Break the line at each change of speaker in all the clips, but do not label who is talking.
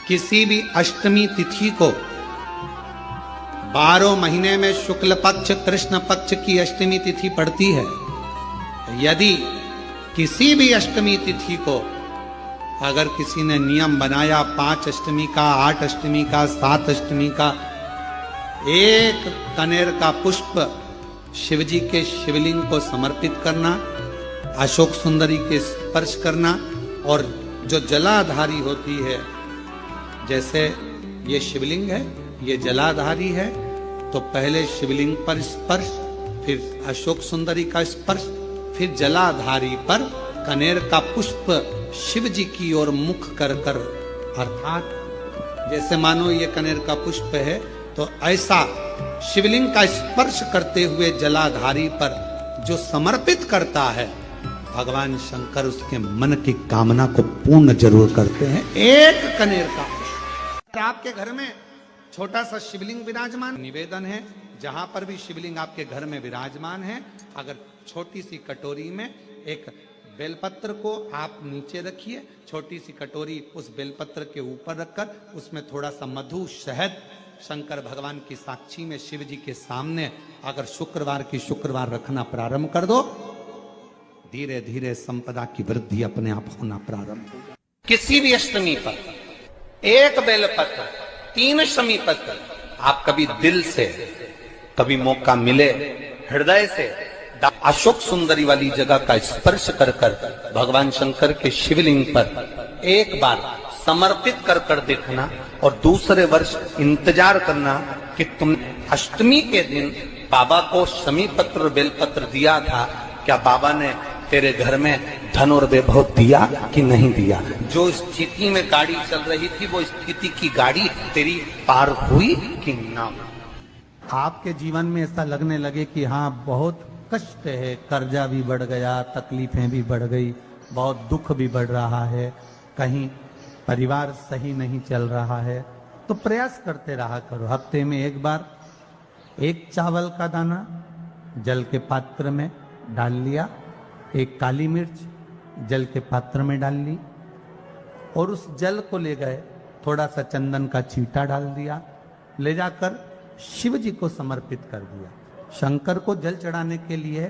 किसी भी अष्टमी तिथि को 12 महीने में शुक्ल पक्ष कृष्ण पक्ष की अष्टमी तिथि पड़ती है। यदि किसी भी अष्टमी तिथि को अगर किसी ने नियम बनाया 5 अष्टमी का, 8 अष्टमी का, 7 अष्टमी का, एक कनेर का पुष्प शिवजी के शिवलिंग को समर्पित करना, अशोक सुंदरी के स्पर्श करना, और जो जलाधारी होती है, जैसे ये शिवलिंग है, ये जलाधारी है, तो पहले शिवलिंग पर स्पर्श, फिर अशोक सुंदरी का स्पर्श, फिर जलाधारी पर कनेर का पुष्प शिव जी की ओर मुख कर कर, अर्थात जैसे मानो ये कनेर का पुष्प है, तो ऐसा शिवलिंग का स्पर्श करते हुए जलाधारी पर जो समर्पित करता है, भगवान शंकर उसके मन की कामना को पूर्ण जरूर करते हैं। एक कनेर का पुष्प। आपके घर में छोटा सा शिवलिंग विराजमान, निवेदन है जहां पर भी शिवलिंग आपके घर में विराजमान है, अगर छोटी सी कटोरी में एक बेलपत्र को आप नीचे रखिए, छोटी सी कटोरी उस बेलपत्र के ऊपर रखकर उसमें थोड़ा सा मधु शहद शंकर भगवान की साक्षी में शिव जी के सामने अगर शुक्रवार की शुक्रवार रखना प्रारंभ कर दो, धीरे धीरे संपदा की वृद्धि अपने आप होना प्रारंभ होगा। किसी भी अष्टमी पर एक बेलपत्र, 3 शमी पत्र, आप कभी दिल से, कभी मौका मिले हृदय से अशोक सुंदरी वाली जगह का स्पर्श कर कर भगवान शंकर के शिवलिंग पर एक बार समर्पित कर कर देखना, और दूसरे वर्ष इंतजार करना कि तुम अष्टमी के दिन बाबा को शमी पत्र और बेलपत्र दिया था, क्या बाबा ने तेरे घर में धन और वैभव दिया कि नहीं दिया? जो स्थिति में गाड़ी चल रही थी वो स्थिति की गाड़ी तेरी पार हुई कि ना? आपके जीवन में ऐसा लगने लगे कि हाँ बहुत कष्ट है, कर्जा भी बढ़ गया, तकलीफें भी बढ़ गई, बहुत दुख भी बढ़ रहा है, कहीं परिवार सही नहीं चल रहा है, तो प्रयास करते रहा करो। हफ्ते में एक बार एक चावल का दाना जल के पात्र में डाल लिया, एक काली मिर्च जल के पात्र में डाल ली, और उस जल को ले गए, थोड़ा सा चंदन का छींटा डाल दिया, ले जाकर शिव जी को समर्पित कर दिया। शंकर को जल चढ़ाने के लिए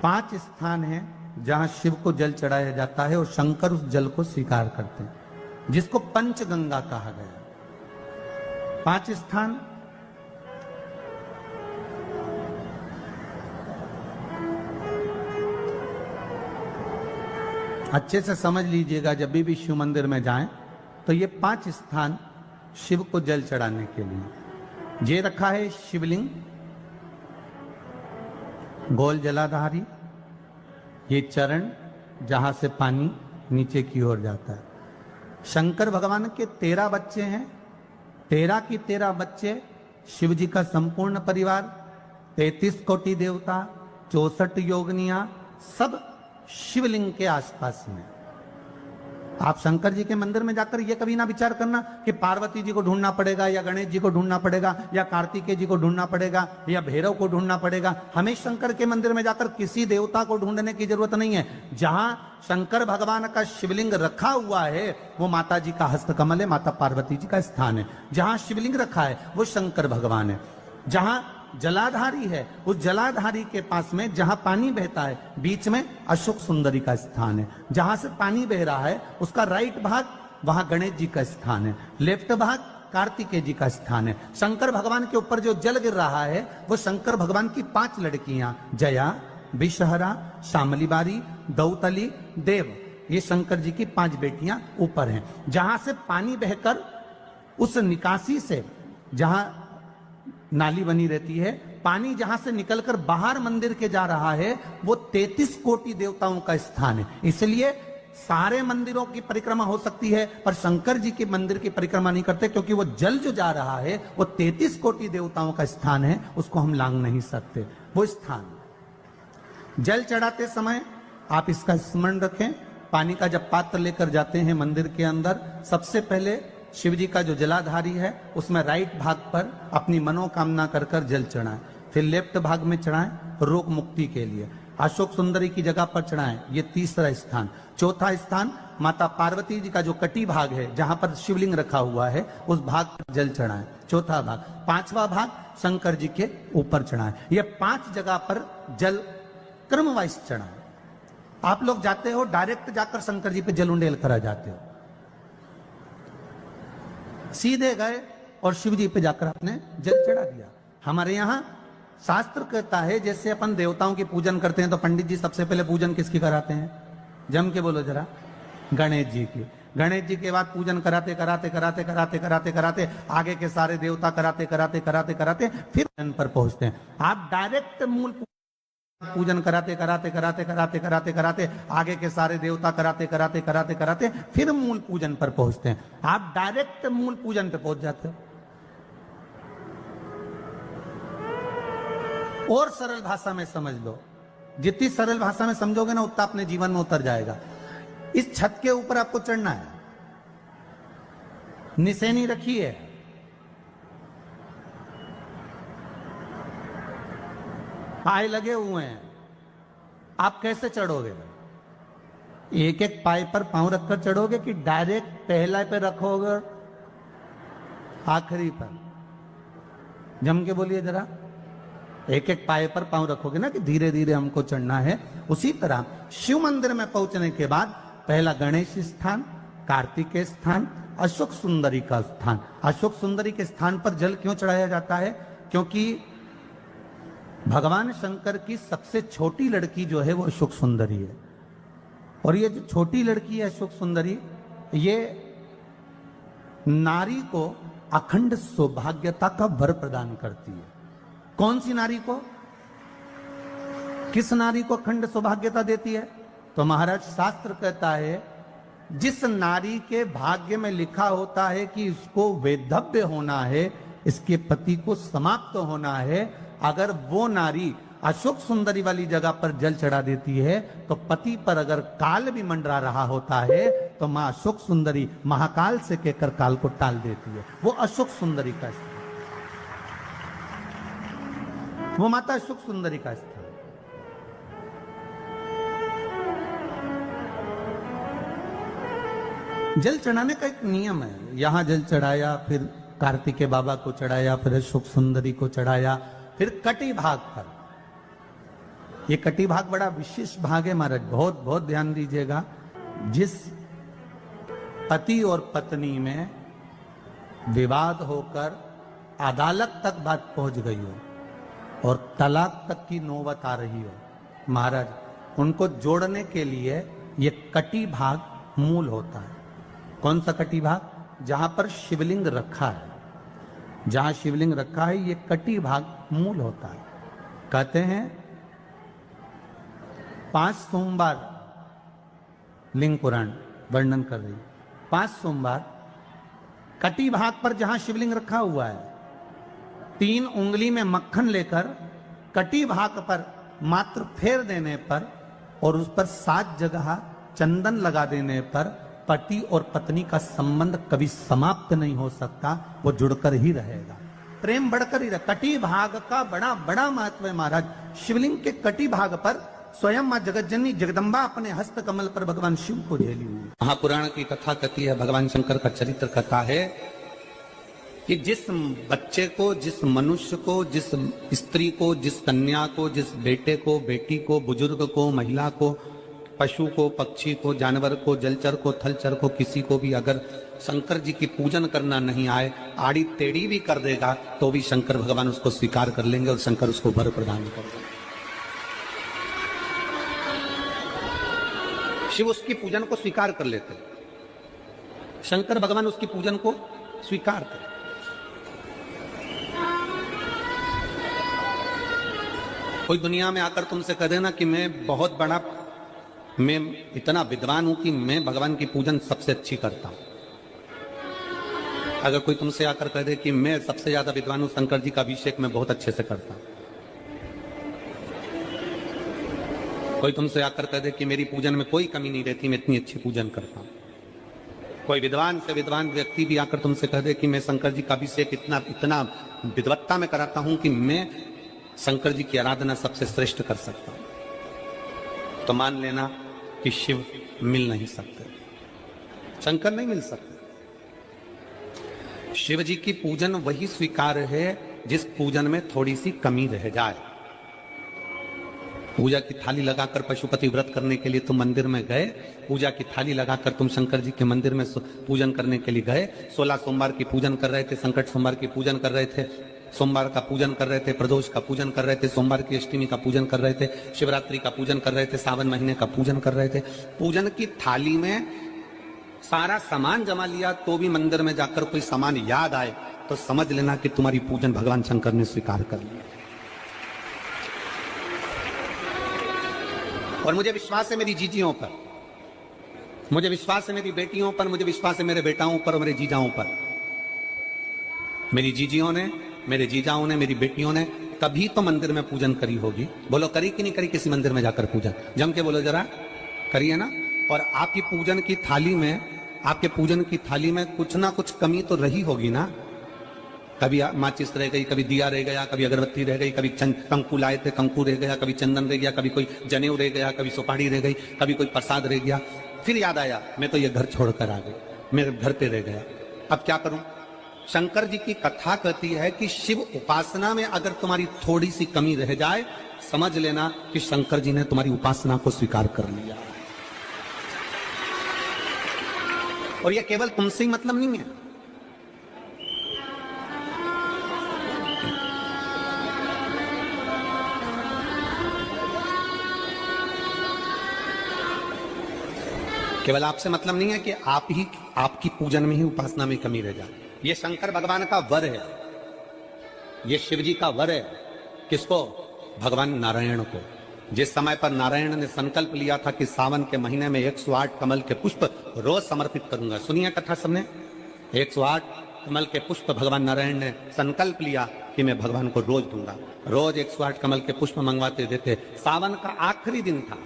5 स्थान हैं जहां शिव को जल चढ़ाया जाता है, और शंकर उस जल को स्वीकार करते हैं, जिसको पंचगंगा कहा गया। 5 स्थान अच्छे से समझ लीजिएगा, जब भी शिव मंदिर में जाएं तो ये 5 स्थान शिव को जल चढ़ाने के लिए ये रखा है। शिवलिंग, गोल जलाधारी, ये चरण जहां से पानी नीचे की ओर जाता है। शंकर भगवान के 13 बच्चे हैं, 13 की 13 बच्चे, शिव जी का संपूर्ण परिवार, 33 कोटि देवता, 64 योगनियां, सब शिवलिंग के आसपास में। आप शंकर जी के मंदिर में जाकर ये कभी ना विचार करना कि पार्वती जी को ढूंढना पड़ेगा, या गणेश जी को ढूंढना पड़ेगा, या कार्तिकेय जी को ढूंढना पड़ेगा, या भैरव को ढूंढना पड़ेगा। हमें शंकर के मंदिर में जाकर किसी देवता को ढूंढने की जरूरत नहीं है। जहां शंकर भगवान का शिवलिंग रखा हुआ है वो माता जी का हस्तकमल है, माता पार्वती जी का स्थान है। जहां शिवलिंग रखा है वो शंकर भगवान है। जहां जलाधारी है, उस जलाधारी के पास में जहां पानी बहता है, बीच में अशोक सुंदरी का स्थान है। जहां से पानी बह रहा है उसका राइट भाग, वहां गणेश जी का स्थान है, लेफ्ट भाग कार्तिकेय जी का स्थान है। शंकर भगवान के ऊपर जो जल गिर रहा है वो शंकर भगवान की 5 लड़कियां, जया, विषहरा, शामली बारी, दौतली, देव, ये शंकर जी की 5 बेटियां ऊपर हैं। जहां से पानी बहकर उस निकासी से, जहां नाली बनी रहती है, पानी जहां से निकलकर बाहर मंदिर के जा रहा है, वो 33 कोटि देवताओं का स्थान है। इसलिए सारे मंदिरों की परिक्रमा हो सकती है, पर शंकर जी के मंदिर की परिक्रमा नहीं करते, क्योंकि वो जल जो जा रहा है वो 33 कोटि देवताओं का स्थान है, उसको हम लांग नहीं सकते। वो स्थान जल चढ़ाते समय आप इसका स्मरण रखें। पानी का जब पात्र लेकर जाते हैं मंदिर के अंदर, सबसे पहले शिव जी का जो जलाधारी है उसमें राइट भाग पर अपनी मनोकामना कर कर जल चढ़ाएं, फिर लेफ्ट भाग में चढ़ाएं रोग मुक्ति के लिए। अशोक सुंदरी की जगह पर चढ़ाएं, ये तीसरा स्थान। चौथा स्थान माता पार्वती जी का जो कटी भाग है जहां पर शिवलिंग रखा हुआ है उस भाग पर जल चढ़ाएं। चौथा भाग, पांचवा भाग शंकर जी के ऊपर चढ़ाएं। ये 5 जगह पर जल क्रम वाइज चढ़ाएं। आप लोग जाते हो डायरेक्ट जाकर शंकर जी पे जल उंडेल करा जाते हो, सीधे गए और शिव जी पे जाकर आपने जल चढ़ा दिया। हमारे यहां शास्त्र कहता है जैसे अपन देवताओं की पूजन करते हैं तो पंडित जी सबसे पहले पूजन किसकी कराते हैं? जम के बोलो जरा, गणेश जी की। गणेश जी के बाद पूजन कराते कराते कराते कराते कराते कराते आगे के सारे देवता कराते कराते कराते कराते फिर जन पर पहुंचते हैं। आप डायरेक्ट मूल पूजन कराते कराते कराते कराते कराते कराते आगे के सारे देवता कराते कराते कराते कराते फिर मूल पूजन पर पहुंचते हैं। आप डायरेक्ट मूल पूजन पे पहुंच जाते हो। और सरल भाषा में समझ लो, जितनी सरल भाषा में समझोगे ना उतना अपने जीवन में उतर जाएगा। इस छत के ऊपर आपको चढ़ना है, निशानी रखी है, पाए लगे हुए हैं, आप कैसे चढ़ोगे? एक एक पाए पर पांव रखकर चढ़ोगे कि डायरेक्ट पहला पे रखोगे आखिरी पर? जम के बोलिए जरा, एक एक पाए पर पांव रखोगे ना कि धीरे धीरे हमको चढ़ना है। उसी तरह शिव मंदिर में पहुंचने के बाद पहला गणेश स्थान, कार्तिकेय स्थान, अशोक सुंदरी का स्थान। अशोक सुंदरी के स्थान पर जल क्यों चढ़ाया जाता है? क्योंकि भगवान शंकर की सबसे छोटी लड़की जो है वो अशोक सुंदरी है। और ये जो छोटी लड़की है अशोक सुंदरी, ये नारी को अखंड सौभाग्यता का वर प्रदान करती है। कौन सी नारी को? किस नारी को अखंड सौभाग्यता देती है? तो महाराज शास्त्र कहता है जिस नारी के भाग्य में लिखा होता है कि इसको वैधव्य होना है, इसके पति को समाप्त होना है, अगर वो नारी अशोक सुंदरी वाली जगह पर जल चढ़ा देती है तो पति पर अगर काल भी मंडरा रहा होता है तो मां अशोक सुंदरी महाकाल से कहकर काल को टाल देती है। वो अशोक सुंदरी का स्थान, वो माता अशोक सुंदरी का स्थान। जल चढ़ाने का एक नियम है। यहां जल चढ़ाया, फिर कार्तिकेय बाबा को चढ़ाया, फिर अशोक सुंदरी को चढ़ाया, फिर कटी भाग पर। ये कटी भाग बड़ा विशेष भाग है महाराज, बहुत बहुत ध्यान दीजिएगा। जिस पति और पत्नी में विवाद होकर अदालत तक बात पहुंच गई हो और तलाक तक की नौबत आ रही हो, महाराज उनको जोड़ने के लिए ये कटी भाग मूल होता है। कौन सा कटी भाग? जहां पर शिवलिंग रखा है, जहां शिवलिंग रखा है ये कटी भाग मूल होता है। कहते हैं 5 सोमवार लिंग पुराण वर्णन कर रही है। 5 सोमवार कटी भाग पर जहां शिवलिंग रखा हुआ है, 3 उंगली में मक्खन लेकर कटी भाग पर मात्र फेर देने पर और उस पर 7 जगह चंदन लगा देने पर पति और पत्नी का संबंध कभी समाप्त नहीं हो सकता, वो जुड़कर ही रहेगा, प्रेम बढ़कर ही रहेगा। कटी भाग का बड़ा बड़ा महत्व है महाराज। शिवलिंग के कटी भाग पर स्वयं मां जगतजननी जगदम्बा अपने हस्त कमल पर भगवान शिव को झेली हुई। महापुराण की कथा कहती है, भगवान शंकर का चरित्र कथा है कि जिस बच्चे को, जिस मनुष्य को, जिस स्त्री को, जिस कन्या को, जिस बेटे को, बेटी को, बुजुर्ग को, महिला को, पशु को, पक्षी को, जानवर को, जलचर को, थलचर को, किसी को भी अगर शंकर जी की पूजन करना नहीं आए, आड़ी टेढ़ी भी कर देगा तो भी शंकर भगवान उसको स्वीकार कर लेंगे और शंकर उसको वर प्रदान करेंगे। शिव उसकी पूजन को स्वीकार कर लेते, शंकर भगवान उसकी पूजन को स्वीकार करते। कोई दुनिया में आकर तुमसे कह देना कि मैं इतना विद्वान हूं कि मैं भगवान की पूजन सबसे अच्छी करता हूं। अगर कोई तुमसे आकर कह दे कि मैं सबसे ज्यादा विद्वान हूं, शंकर जी का अभिषेक मैं बहुत अच्छे से करता हूं। कोई तुमसे आकर कह दे कि मेरी पूजन में कोई कमी नहीं रहती, मैं इतनी अच्छी पूजन करता हूं। कोई विद्वान से विद्वान व्यक्ति भी आकर तुमसे कह दे कि मैं शंकर जी का अभिषेक इतना विद्वत्ता में कराता हूं कि मैं शंकर जी की आराधना सबसे श्रेष्ठ कर सकता हूं, तो मान लेना कि शिव मिल नहीं सकते। शंकर नहीं मिल सकते। शिव जी की पूजन वही स्वीकार है जिस पूजन में थोड़ी सी कमी रह जाए। पूजा की थाली लगाकर पशुपति व्रत करने के लिए तुम मंदिर में गए, पूजा की थाली लगाकर तुम शंकर जी के मंदिर में पूजन करने के लिए गए, 16 सोमवार की पूजन कर रहे थे, संकट सोमवार की पूजन कर रहे थे, सोमवार का पूजन कर रहे थे, प्रदोष का पूजन कर रहे थे, सोमवार की अष्टमी का पूजन कर रहे थे, शिवरात्रि का पूजन कर रहे थे, सावन महीने का पूजन कर रहे थे। पूजन की थाली में सारा सामान जमा लिया तो भी मंदिर में जाकर कोई सामान याद आए तो समझ लेना कि तुम्हारी पूजन भगवान शंकर ने स्वीकार कर लिया। और मुझे विश्वास है मेरी जीजियों पर, मुझे विश्वास है मेरी बेटियों पर, मुझे विश्वास है मेरे बेटाओं पर और मेरे जीजाओं पर। मेरी जीजियों ने, मेरे जीजाओं ने, मेरी बेटियों ने कभी तो मंदिर में पूजन करी होगी। बोलो करी कि नहीं करी किसी मंदिर में जाकर पूजन? जम के बोलो जरा, करिए ना। और आपकी पूजन की थाली में, आपके पूजन की थाली में कुछ ना कुछ कमी तो रही होगी ना। कभी माचिस रह गई, कभी दिया रह गया, कभी अगरबत्ती रह गई, कभी कंकु लाए थे कंकु रह गया, कभी चंदन रह गया, कभी कोई जनेऊ रह गया, कभी सुपारी रह गई, कभी कोई प्रसाद रह गया। फिर याद आया मैं तो ये घर छोड़कर आ गई, मेरे घर पे रह गया, अब क्या करूं? शंकर जी की कथा कहती है कि शिव उपासना में अगर तुम्हारी थोड़ी सी कमी रह जाए, समझ लेना कि शंकर जी ने तुम्हारी उपासना को स्वीकार कर लिया। और यह केवल तुमसे ही मतलब नहीं है, केवल आपसे मतलब नहीं है कि आप ही, आपकी पूजन में ही, उपासना में कमी रह जाए। यह शंकर भगवान का वर है, यह शिव जी का वर है। किसको? भगवान नारायण को। जिस समय पर नारायण ने संकल्प लिया था कि सावन के महीने में 108 कमल के पुष्प रोज समर्पित करूंगा। सुनिए कथा सबने, 108 कमल के पुष्प भगवान नारायण ने संकल्प लिया कि मैं भगवान को रोज दूंगा। रोज 108 कमल के पुष्प मंगवाते देते। सावन का आखिरी दिन था,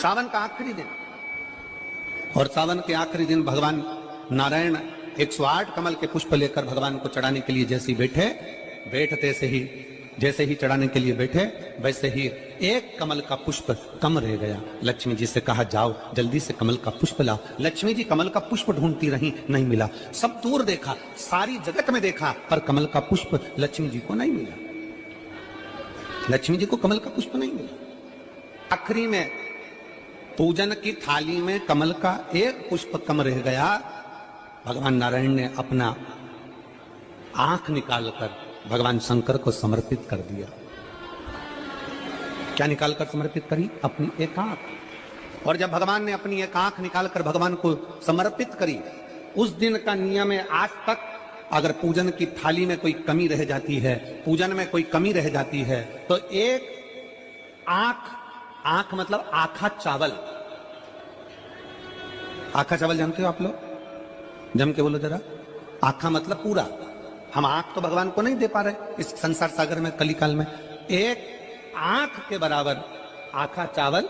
सावन का आखिरी दिन, और सावन के आखिरी दिन भगवान नारायण 108 कमल के पुष्प लेकर भगवान को चढ़ाने के लिए जैसे ही बैठे, बैठते से ही, जैसे ही चढ़ाने के लिए बैठे, वैसे ही एक कमल का पुष्प कम रह गया। लक्ष्मी जी से कहा जाओ जल्दी से कमल का पुष्प लाओ। लक्ष्मी जी कमल का पुष्प ढूंढती रही, नहीं मिला। सब दूर देखा, सारी जगत में देखा, पर कमल का पुष्प लक्ष्मी जी को नहीं मिला। लक्ष्मी जी को कमल का पुष्प नहीं मिला। आखिरी में पूजन की थाली में कमल का एक पुष्प कम रह गया। भगवान नारायण ने अपना आंख निकालकर भगवान शंकर को समर्पित कर दिया। क्या निकालकर समर्पित करी? अपनी एक आंख। और जब भगवान ने अपनी एक आंख निकालकर भगवान को समर्पित करी, उस दिन का नियम है आज तक अगर पूजन की थाली में कोई कमी रह जाती है, पूजन में कोई कमी रह जाती है, तो एक आंख, आंख मतलब आखा चावल, आखा चावल जानते हो आप लोग? जम के बोलो जरा, आखा मतलब पूरा। हम आंख तो भगवान को नहीं दे पा रहे इस संसार सागर में, कलिकाल में। एक आंख के बराबर आखा चावल,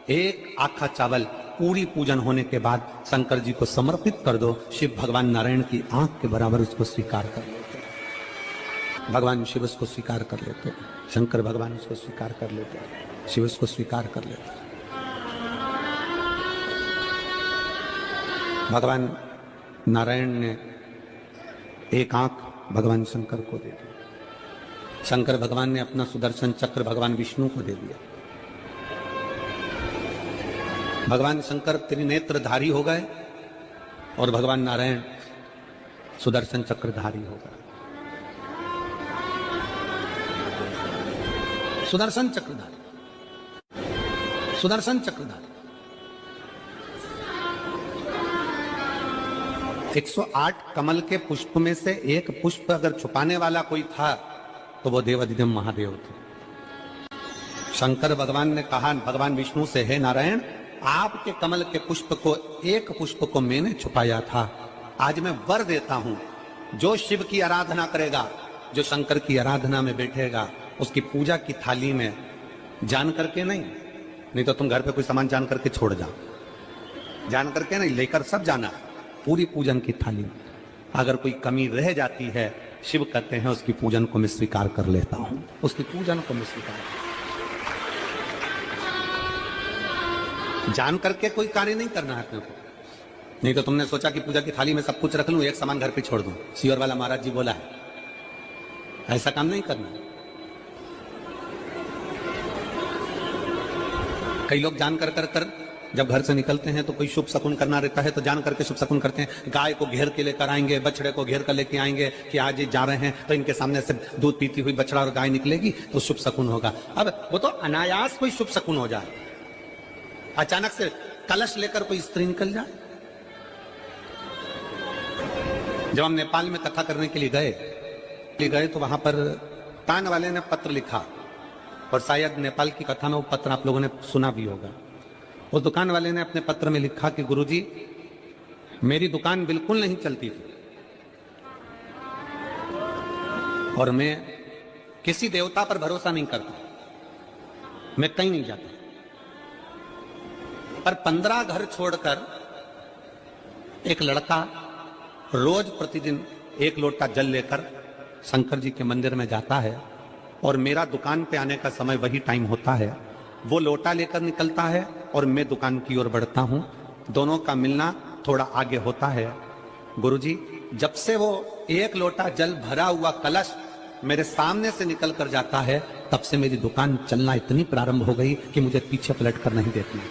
एक आखा चावल पूरी पूजन होने के बाद शंकर जी को समर्पित कर दो। शिव भगवान नारायण की आंख के बराबर उसको स्वीकार कर लेते, भगवान शिव उसको स्वीकार कर लेते, शंकर भगवान उसको स्वीकार कर लेते, शिव उसको स्वीकार कर लेते। भगवान नारायण ने एक आंख भगवान शंकर को दे दी। शंकर भगवान ने अपना सुदर्शन चक्र भगवान विष्णु को दे दिया। भगवान शंकर त्रिनेत्रधारी हो गए और भगवान नारायण सुदर्शन चक्रधारी हो गए। सुदर्शन चक्रधारी, सुदर्शन चक्रधारी। 108 कमल के पुष्प में से एक पुष्प अगर छुपाने वाला कोई था तो वो देवाधिदेव महादेव थे। शंकर भगवान ने कहा भगवान विष्णु से, हे नारायण, आपके कमल के पुष्प को, एक पुष्प को मैंने छुपाया था। आज मैं वर देता हूं, जो शिव की आराधना करेगा, जो शंकर की आराधना में बैठेगा, उसकी पूजा की थाली में जान करके नहीं तो तुम घर पे कोई सामान जान करके छोड़ जाओ, जान करके नहीं, लेकर सब जाना। पूरी पूजन की थाली में अगर कोई कमी रह जाती है, शिव कहते हैं उसकी पूजन को मैं स्वीकार कर लेता हूं, उसकी पूजन को मैं स्वीकार। जान करके कोई कार्य नहीं करना है अपने को। नहीं तो तुमने सोचा कि पूजा की थाली में सब कुछ रख लूं, एक सामान घर पे छोड़ दूं, सियोर वाला महाराज जी बोला है, ऐसा काम नहीं करना। कई लोग जान कर जब घर से निकलते हैं तो कोई शुभ शकुन करना रहता है तो जान करके शुभ शकुन करते हैं। गाय को घेर के लेकर आएंगे, बछड़े को घेर कर लेके आएंगे कि आज ये जा रहे हैं तो इनके सामने से दूध पीती हुई बछड़ा और गाय निकलेगी तो शुभ शकुन होगा। अब वो तो अनायास कोई शुभ शकुन हो जाए, अचानक से कलश लेकर कोई स्त्री निकल जाए। जब हम नेपाल में कथा करने के लिए गए तो वहां पर तान वाले ने पत्र लिखा, और शायद नेपाल की कथा में वो पत्र आप लोगों ने सुना भी होगा। उस दुकान वाले ने अपने पत्र में लिखा कि गुरुजी, मेरी दुकान बिल्कुल नहीं चलती थी और मैं किसी देवता पर भरोसा नहीं करता, मैं कहीं नहीं जाता, पर 15 घर छोड़कर एक लड़का रोज प्रतिदिन 1 लोटा जल लेकर शंकर जी के मंदिर में जाता है और मेरा दुकान पे आने का समय वही टाइम होता है। वो लोटा लेकर निकलता है और मैं दुकान की ओर बढ़ता हूं, दोनों का मिलना थोड़ा आगे होता है। गुरुजी, जब से वो 1 लोटा जल भरा हुआ कलश मेरे सामने से निकल कर जाता है, तब से मेरी दुकान चलना इतनी प्रारंभ हो गई कि मुझे पीछे पलट कर नहीं देती।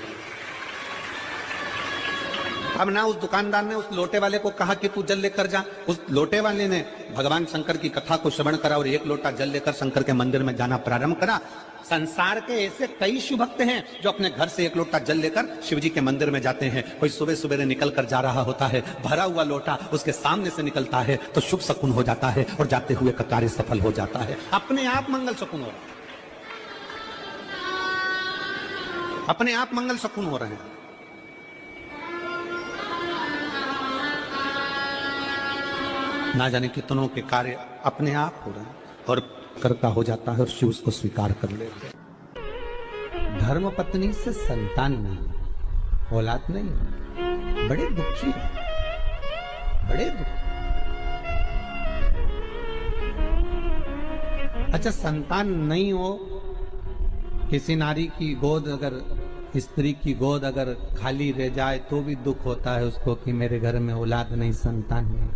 अब ना उस दुकानदार ने उस लोटे वाले को कहा कि तू जल लेकर जा, उस लोटे वाले ने भगवान शंकर की कथा को श्रवण करा और 1 लोटा जल लेकर शंकर के मंदिर में जाना प्रारंभ करा। संसार के ऐसे कई शिव भक्त हैं जो अपने घर से 1 लोटा जल लेकर शिव जी के मंदिर में जाते हैं। कोई सुबह सुबह निकल कर जा रहा होता है, भरा हुआ लोटा उसके सामने से निकलता है तो शुभ शकुन हो जाता है और जाते हुए का कार्य सफल हो जाता है। अपने आप मंगल शकुन हो रहा है, अपने आप मंगल शकुन हो रहे हैं। ना जाने कितनों के कार्य अपने आप हो रहे हैं और करता हो जाता है और शिव उसको स्वीकार कर लेते हैं। धर्म पत्नी से संतान नहीं, औलाद नहीं, बड़े दुखी है, बड़े दुखी। अच्छा, संतान नहीं हो, किसी नारी की गोद अगर, स्त्री की गोद अगर खाली रह जाए तो भी दुख होता है उसको कि मेरे घर में औलाद नहीं, संतान नहीं।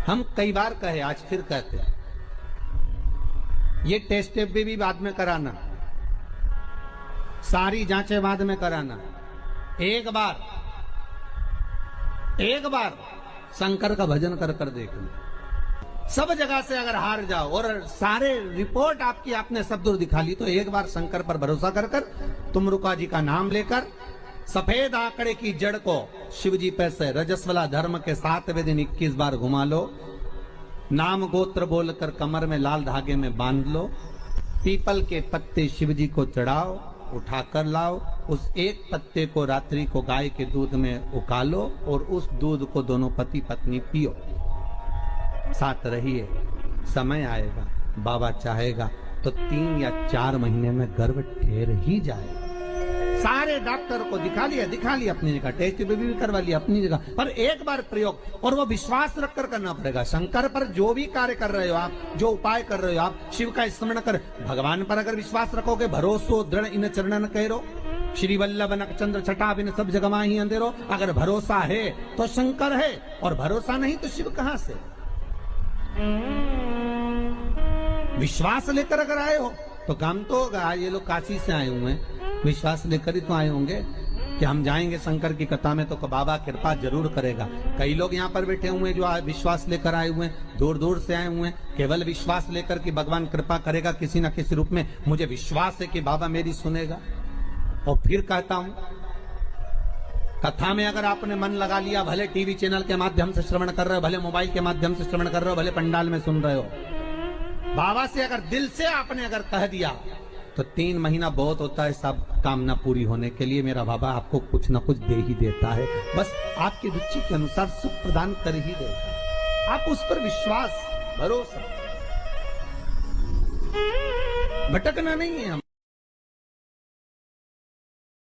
हम कई बार कहे, आज फिर कहते हैं, ये टेस्ट भी बाद में कराना, सारी जांचें बाद में कराना। एक बार शंकर का भजन कर कर देखना। सब जगह से अगर हार जाओ और सारे रिपोर्ट आपकी आपने सब दूर दिखा ली, तो एक बार शंकर पर भरोसा कर कर तुमरुका जी का नाम लेकर सफेद आंकड़े की जड़ को शिव जी पे से रजस्वला धर्म के 7वें दिन 21 बार घुमा लो। नाम गोत्र बोलकर कमर में लाल धागे में बांध लो। पीपल के पत्ते शिव जी को चढ़ाओ, उठाकर लाओ। उस एक पत्ते को रात्रि को गाय के दूध में उकालो और उस दूध को दोनों पति पत्नी पियो। साथ रहिए, समय आएगा, बाबा चाहेगा तो 3 या 4 महीने में गर्भ ठहर ही जाएगा। सारे डॉक्टर को दिखा लिया अपनी जगह, टेस्ट भी करवा लिया अपनी जगह, पर एक बार प्रयोग, और वो विश्वास रखकर करना पड़ेगा। शंकर पर जो भी कार्य कर रहे हो आप, जो उपाय कर रहे हो आप, शिव का स्मरण कर, भगवान पर अगर विश्वास रखोगे, भरोसो दृढ़ इन चरणन करो, श्री वल्लभ नख चंद्र छटा बिन सब जगमा ही अंधेरो। अगर भरोसा है तो शंकर है, और भरोसा नहीं तो शिव कहां से। विश्वास लेकर अगर आए हो तो काम तो होगा। ये लोग काशी से आए हुए हैं, विश्वास लेकर ही तो आए होंगे कि हम जाएंगे शंकर की कथा में तो बाबा कृपा जरूर करेगा। कई लोग यहाँ पर बैठे हुए हैं जो विश्वास लेकर आए हुए हैं, दूर दूर से आए हुए हैं, केवल विश्वास लेकर कि भगवान कृपा करेगा किसी न किसी रूप में, मुझे विश्वास है कि बाबा मेरी सुनेगा। और फिर कहता हूं, कथा में अगर आपने मन लगा लिया, भले टीवी चैनल के माध्यम से श्रवण कर रहे हो, भले मोबाइल के माध्यम से श्रवण कर रहे हो, भले पंडाल में सुन रहे हो, बाबा से अगर दिल से आपने अगर कह दिया तो 3 महीना बहुत होता है सब कामना पूरी होने के लिए। मेरा बाबा आपको कुछ न कुछ दे ही देता है, बस आपकी रुचि के अनुसार सुख प्रदान कर ही देता है। आप उस पर विश्वास, भरोसा, भटकना नहीं है हमें।